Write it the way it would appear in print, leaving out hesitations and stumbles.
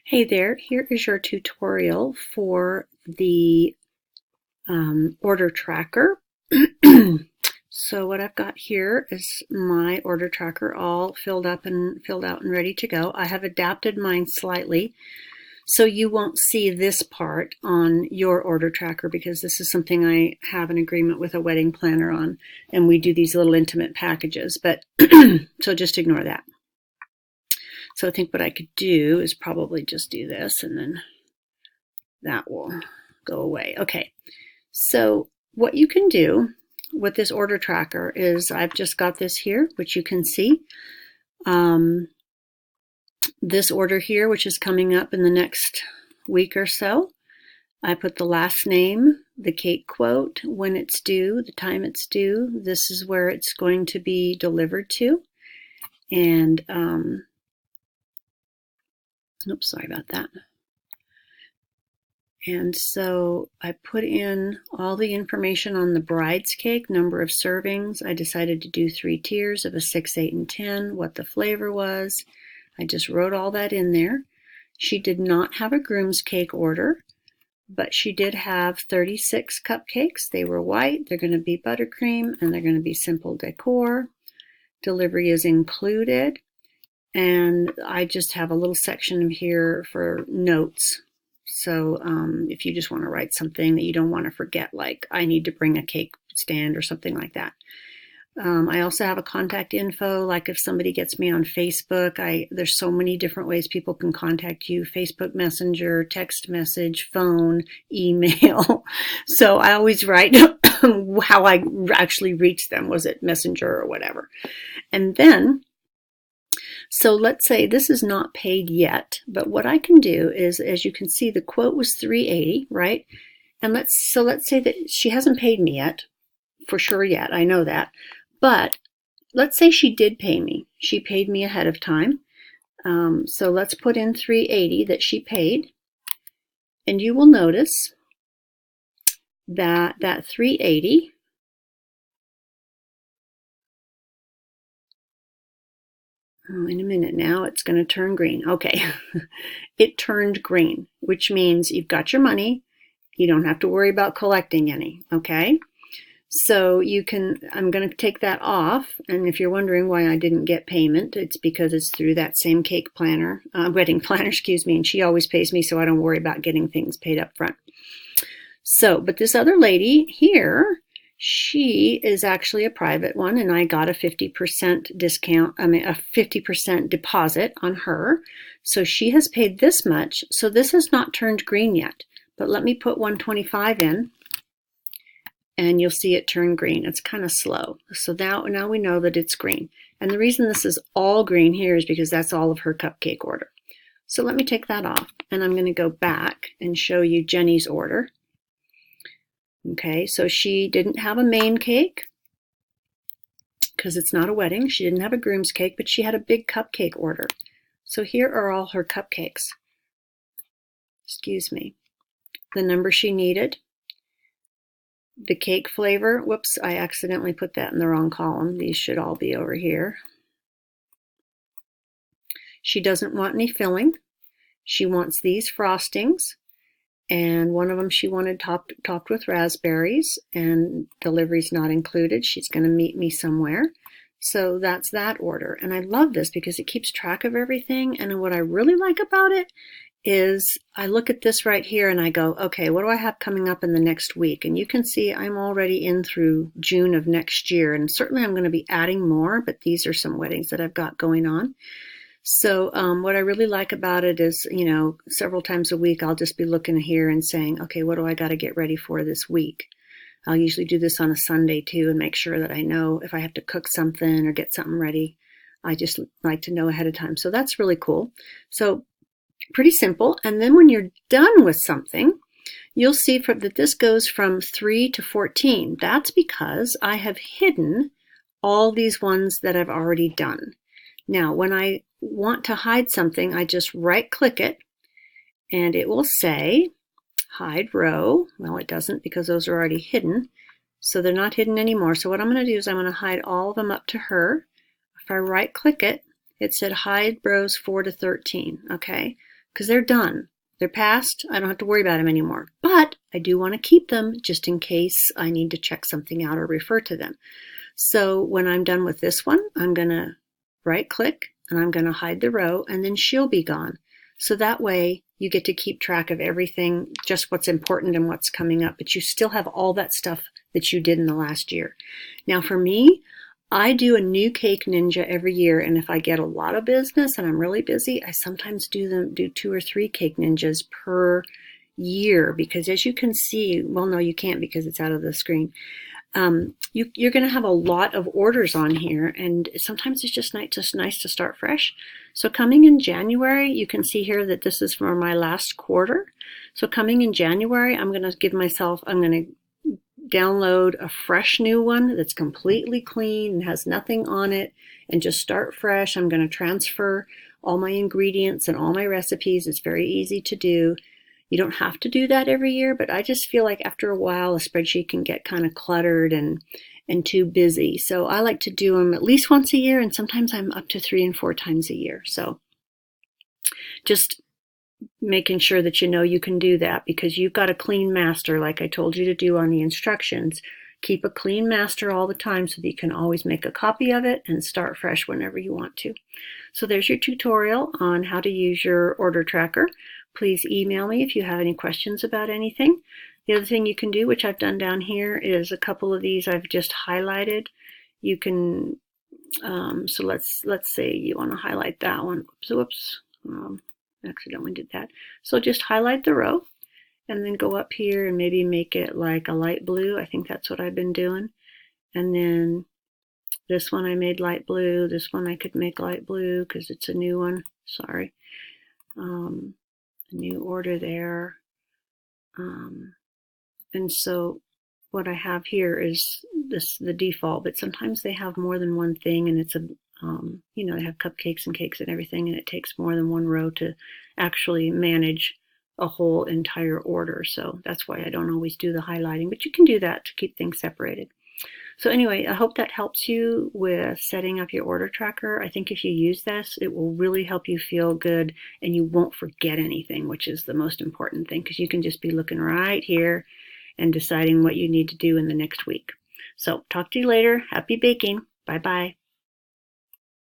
Hey there, here is your tutorial for the order tracker. So what I've got here is my order tracker all filled out and ready to go. I have adapted mine slightly so you won't see this part on your order tracker because this is something I have an agreement with a wedding planner on, and we do these little intimate packages, but so just ignore that. So I think what I could do is probably just do this and then that will go away. Okay, so what you can do with this order tracker is I've just got this here, which you can see. This order here, which is coming up in the next week or so. I put the last name, the cake quote, when it's due, the time it's due. This is where it's going to be delivered to. And, oops, sorry about that. And so I put in all the information on the bride's cake, number of servings. I decided to do 3 tiers of a 6, 8, and 10, what the flavor was. I just wrote all that in there. She did not have a groom's cake order, but she did have 36 cupcakes. They were white, they're going to be buttercream, and they're going to be simple decor. Delivery is included. And I just have a little section here for notes. So if you just want to write something that you don't want to forget, like I need to bring a cake stand or something like that. I also have a contact info, like if somebody gets me on Facebook, there's so many different ways people can contact you: Facebook Messenger, text message, phone, email. So I always write how I actually reach them. Was it Messenger or whatever? And then, so let's say this is not paid yet, but what I can do is, as you can see, the quote was $380, right? And let's say that she hasn't paid me yet, for sure yet, I know that. But let's say she did pay me. She paid me ahead of time. So let's put in $380 that she paid. And you will notice that that $380 in a minute now, it's going to turn green. Okay, it turned green, which means you've got your money. You don't have to worry about collecting any, okay? So you can, I'm going to take that off. And if you're wondering why I didn't get payment, it's because it's through that same cake planner, wedding planner, excuse me, and she always pays me, so I don't worry about getting things paid up front. So, but this other lady here, she is actually a private one, and I got a 50% discount, a 50% deposit on her. So she has paid this much. So this has not turned green yet, but let me put 125 in and you'll see it turn green. It's kind of slow. So now we know that it's green. And the reason this is all green here is because that's all of her cupcake order. So let me take that off, and I'm going to go back and show you Jenny's order. Okay, so she didn't have a main cake because it's not a wedding. She didn't have a groom's cake, but she had a big cupcake order. So here are all her cupcakes. Excuse me. The number she needed, the cake flavor. Whoops, I accidentally put that in the wrong column. These should all be over here. She doesn't want any filling. She wants these frostings. And one of them she wanted topped with raspberries, and delivery's not included. She's going to meet me somewhere. So that's that order. And I love this because it keeps track of everything. And what I really like about it is I look at this right here and I go, okay, what do I have coming up in the next week? And you can see I'm already in through June of next year. And certainly I'm going to be adding more, but these are some weddings that I've got going on. So what I really like about it is, you know, several times a week, I'll just be looking here and saying, okay, what do I got to get ready for this week? I'll usually do this on a Sunday too and make sure that I know if I have to cook something or get something ready. I just like to know ahead of time. So that's really cool. So pretty simple. And then when you're done with something, you'll see that this goes from 3 to 14. That's because I have hidden all these ones that I've already done. Now, when I want to hide something, I just right-click it, and it will say hide row. Well, it doesn't because those are already hidden, so they're not hidden anymore. So what I'm going to do is I'm going to hide all of them up to her. If I right-click it, it said hide rows 4 to 13. Okay, because they're done. They're past. I don't have to worry about them anymore. But I do want to keep them just in case I need to check something out or refer to them. So when I'm done with this one, I'm going to right click and I'm going to hide the row, and then she'll be gone. So that way you get to keep track of everything, just what's important and what's coming up, but you still have all that stuff that you did in the last year. Now for me, I do a new Cake Ninja every year, and if I get a lot of business and I'm really busy, I sometimes do 2 or 3 Cake Ninjas per year, because as you can see, well, no, you can't because it's out of the screen. You're going to have a lot of orders on here, and sometimes it's just nice to start fresh. So coming in January, you can see here that this is for my last quarter. So coming in January, I'm going to download a fresh new one that's completely clean and has nothing on it, and just start fresh. I'm going to transfer all my ingredients and all my recipes. It's very easy to do. You don't have to do that every year, but I just feel like after a while a spreadsheet can get kind of cluttered and too busy. So I like to do them at least once a year, and sometimes I'm up to 3 and 4 times a year. So just making sure that you know you can do that, because you've got a clean master like I told you to do on the instructions. Keep a clean master all the time so that you can always make a copy of it and start fresh whenever you want to. So there's your tutorial on how to use your order tracker. Please email me if you have any questions about anything. The other thing you can do, which I've done down here, is a couple of these I've just highlighted. You can, so let's say you want to highlight that one. Whoops, accidentally did that. So just highlight the row and then go up here and maybe make it like a light blue. I think that's what I've been doing. And then this one I made light blue. This one I could make light blue because it's a new one. Sorry. A new order there. And so what I have here is the default, but sometimes they have more than one thing, and it's a they have cupcakes and cakes and everything, and it takes more than one row to actually manage a whole entire order. So that's why I don't always do the highlighting, but you can do that to keep things separated. So anyway, I hope that helps you with setting up your order tracker. I think if you use this, it will really help you feel good, and you won't forget anything, which is the most important thing, because you can just be looking right here and deciding what you need to do in the next week. So talk to you later. Happy baking. Bye-bye.